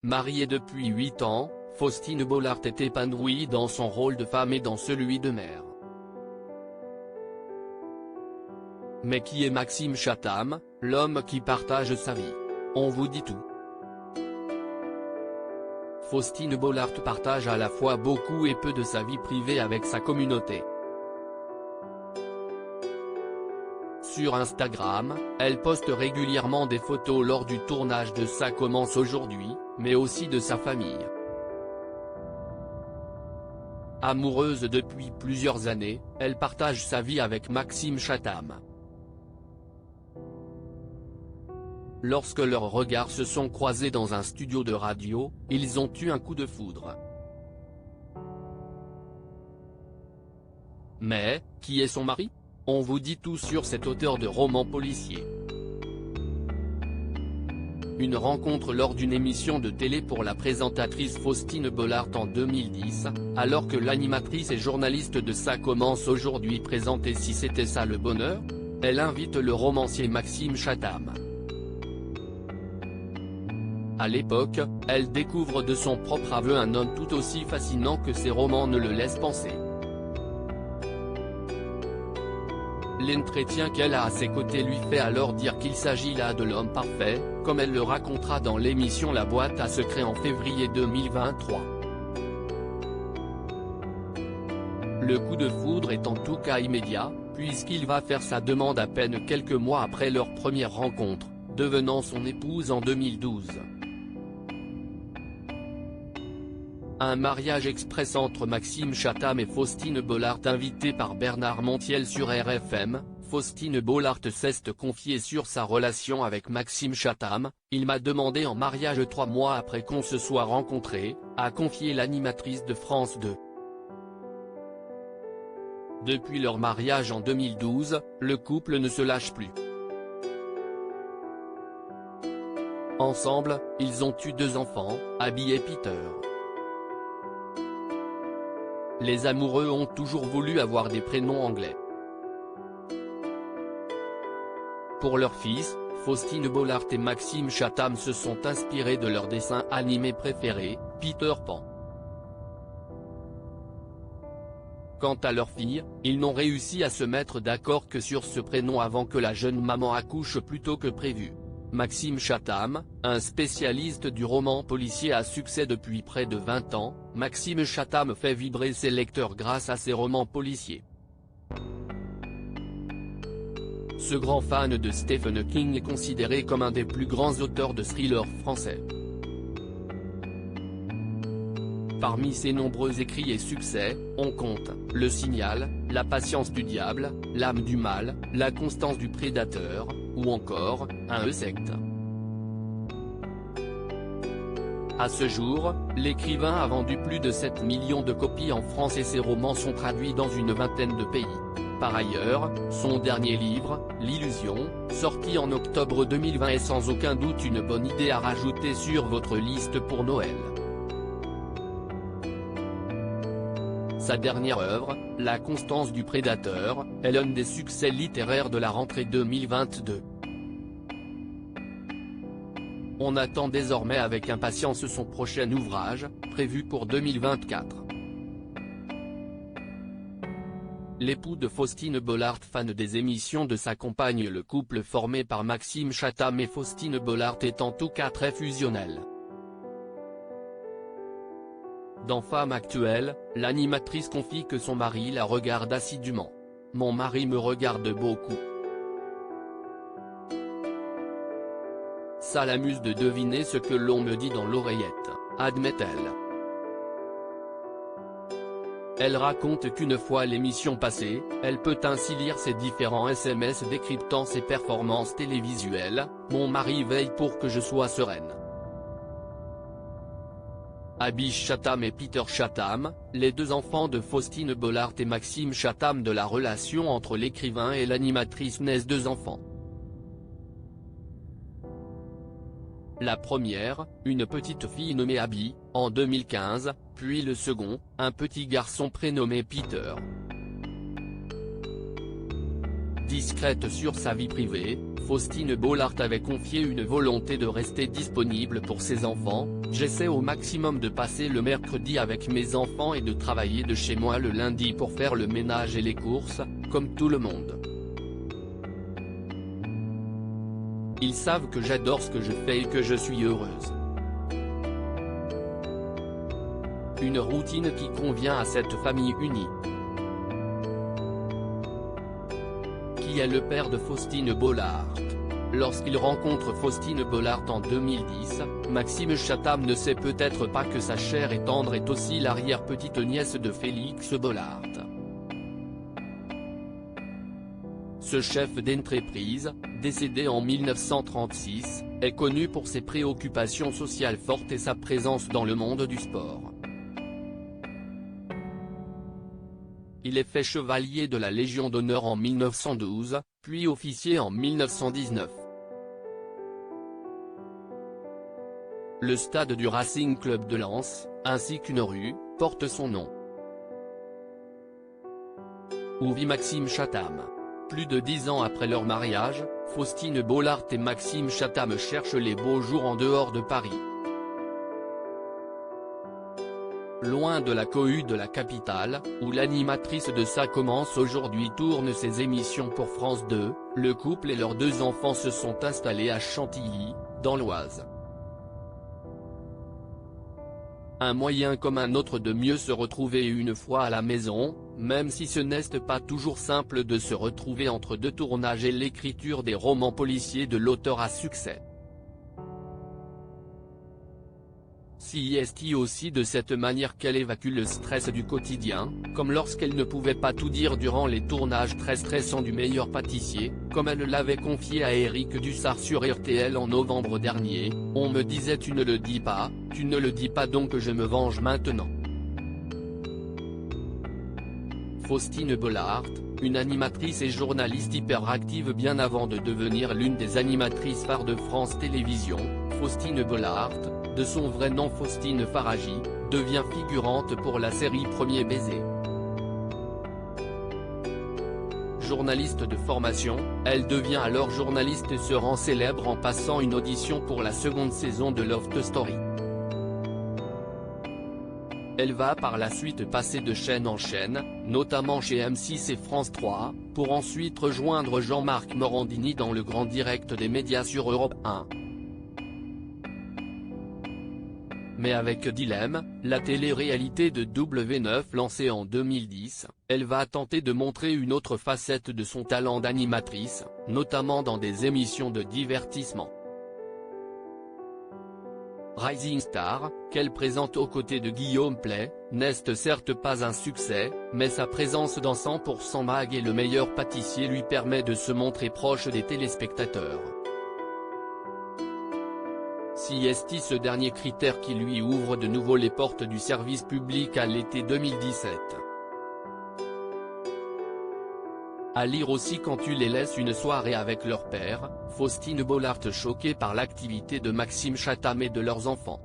Mariée depuis 8 ans, Faustine Bollaert est épanouie dans son rôle de femme et dans celui de mère. Mais qui est Maxime Chatham, l'homme qui partage sa vie? On vous dit tout. Faustine Bollaert partage à la fois beaucoup et peu de sa vie privée avec sa communauté. Sur Instagram, elle poste régulièrement des photos lors du tournage de Ça commence aujourd'hui, mais aussi de sa famille. Amoureuse depuis plusieurs années, elle partage sa vie avec Maxime Chatham. Lorsque leurs regards se sont croisés dans un studio de radio, ils ont eu un coup de foudre. Mais, qui est son mari? On vous dit tout sur cet auteur de romans policiers. Une rencontre lors d'une émission de télé pour la présentatrice Faustine Bollaert en 2010, alors que l'animatrice et journaliste de Ça commence aujourd'hui présentait Si c'était ça le bonheur, elle invite le romancier Maxime Chatham. À l'époque, elle découvre de son propre aveu un homme tout aussi fascinant que ses romans ne le laissent penser. L'entretien qu'elle a à ses côtés lui fait alors dire qu'il s'agit là de l'homme parfait, comme elle le racontera dans l'émission La Boîte à secrets en février 2023. Le coup de foudre est en tout cas immédiat, puisqu'il va faire sa demande à peine quelques mois après leur première rencontre, devenant son épouse en 2012. Un mariage express entre Maxime Chatham et Faustine Bollaert invité par Bernard Montiel sur RFM, Faustine Bollaert s'est confiée sur sa relation avec Maxime Chatham. Il m'a demandé en mariage 3 mois après qu'on se soit rencontrés, a confié l'animatrice de France 2. Depuis leur mariage en 2012, le couple ne se lâche plus. Ensemble, ils ont eu 2 enfants, Abby et Peter. Les amoureux ont toujours voulu avoir des prénoms anglais. Pour leur fils, Faustine Bollaert et Maxime Chatham se sont inspirés de leur dessin animé préféré, Peter Pan. Quant à leur fille, ils n'ont réussi à se mettre d'accord que sur ce prénom avant que la jeune maman accouche plus tôt que prévu. Maxime Chatham, un spécialiste du roman policier à succès depuis près de 20 ans, Maxime Chatham fait vibrer ses lecteurs grâce à ses romans policiers. Ce grand fan de Stephen King est considéré comme un des plus grands auteurs de thrillers français. Parmi ses nombreux écrits et succès, on compte Le Signal, La patience du diable, L'âme du mal, La constance du prédateur, ou encore Un secte. À ce jour, l'écrivain a vendu plus de 7 millions de copies en France et ses romans sont traduits dans une vingtaine de pays. Par ailleurs, son dernier livre, L'illusion, sorti en octobre 2020 est sans aucun doute une bonne idée à rajouter sur votre liste pour Noël. Sa dernière œuvre, La constance du prédateur, est l'un des succès littéraires de la rentrée 2022. On attend désormais avec impatience son prochain ouvrage, prévu pour 2024. L'époux de Faustine Bollaert, fan des émissions de sa compagne, le couple formé par Maxime Chatham et Faustine Bollaert est en tout cas très fusionnel. Dans Femme actuelle, l'animatrice confie que son mari la regarde assidûment. « Mon mari me regarde beaucoup. Ça l'amuse de deviner ce que l'on me dit dans l'oreillette », admet-elle. Elle raconte qu'une fois l'émission passée, elle peut ainsi lire ses différents SMS décryptant ses performances télévisuelles. « Mon mari veille pour que je sois sereine. » Abby Chatham et Peter Chatham, les 2 enfants de Faustine Bollaert et Maxime Chatham. De la relation entre l'écrivain et l'animatrice naissent 2 enfants. La première, une petite fille nommée Abby, en 2015, puis le second, un petit garçon prénommé Peter. Discrète sur sa vie privée, Faustine Bollaert avait confié une volonté de rester disponible pour ses enfants, J'essaie au maximum de passer le mercredi avec mes enfants et de travailler de chez moi le lundi pour faire le ménage et les courses, comme tout le monde. Ils savent que j'adore ce que je fais et que je suis heureuse. Une routine qui convient à cette famille unie. Qui est le père de Faustine Bollaert. Lorsqu'il rencontre Faustine Bollaert en 2010, Maxime Chatham ne sait peut-être pas que sa chère et tendre est aussi l'arrière-petite-nièce de Félix Bollaert. Ce chef d'entreprise, décédé en 1936, est connu pour ses préoccupations sociales fortes et sa présence dans le monde du sport. Il est fait chevalier de la Légion d'honneur en 1912, puis officier en 1919. Le stade du Racing Club de Lens, ainsi qu'une rue, porte son nom. Où vit Maxime Chatham. Plus de 10 ans après leur mariage, Faustine Bollaert et Maxime Chatham cherchent les beaux jours en dehors de Paris. Loin de la cohue de la capitale, où l'animatrice de Ça commence aujourd'hui tourne ses émissions pour France 2, le couple et leurs 2 enfants se sont installés à Chantilly, dans l'Oise. Un moyen comme un autre de mieux se retrouver une fois à la maison, même si ce n'est pas toujours simple de se retrouver entre 2 tournages et l'écriture des romans policiers de l'auteur à succès. C'est aussi de cette manière qu'elle évacue le stress du quotidien, comme lorsqu'elle ne pouvait pas tout dire durant les tournages très stressants du Meilleur pâtissier, comme elle l'avait confié à Éric Dussart sur RTL en novembre dernier. On me disait tu ne le dis pas donc je me venge maintenant. Faustine Bollaert, une animatrice et journaliste hyperactive bien avant de devenir l'une des animatrices phares de France Télévisions, Faustine Bollaert, de son vrai nom Faustine Faraji, devient figurante pour la série Premier baiser. Journaliste de formation, elle devient alors journaliste et se rend célèbre en passant une audition pour la 2e saison de Love Story. Elle va par la suite passer de chaîne en chaîne, notamment chez M6 et France 3, pour ensuite rejoindre Jean-Marc Morandini dans le grand direct des médias sur Europe 1. Mais avec Dilemme, la télé-réalité de W9 lancée en 2010, elle va tenter de montrer une autre facette de son talent d'animatrice, notamment dans des émissions de divertissement. Rising Star, qu'elle présente aux côtés de Guillaume Play, n'est certes pas un succès, mais sa présence dans 100% Mag et Le Meilleur pâtissier lui permet de se montrer proche des téléspectateurs. C'est ce dernier critère qui lui ouvre de nouveau les portes du service public à l'été 2017. À lire aussi quand tu les laisses une soirée avec leur père, Faustine Bollaert choquée par l'activité de Maxime Chatham et de leurs enfants.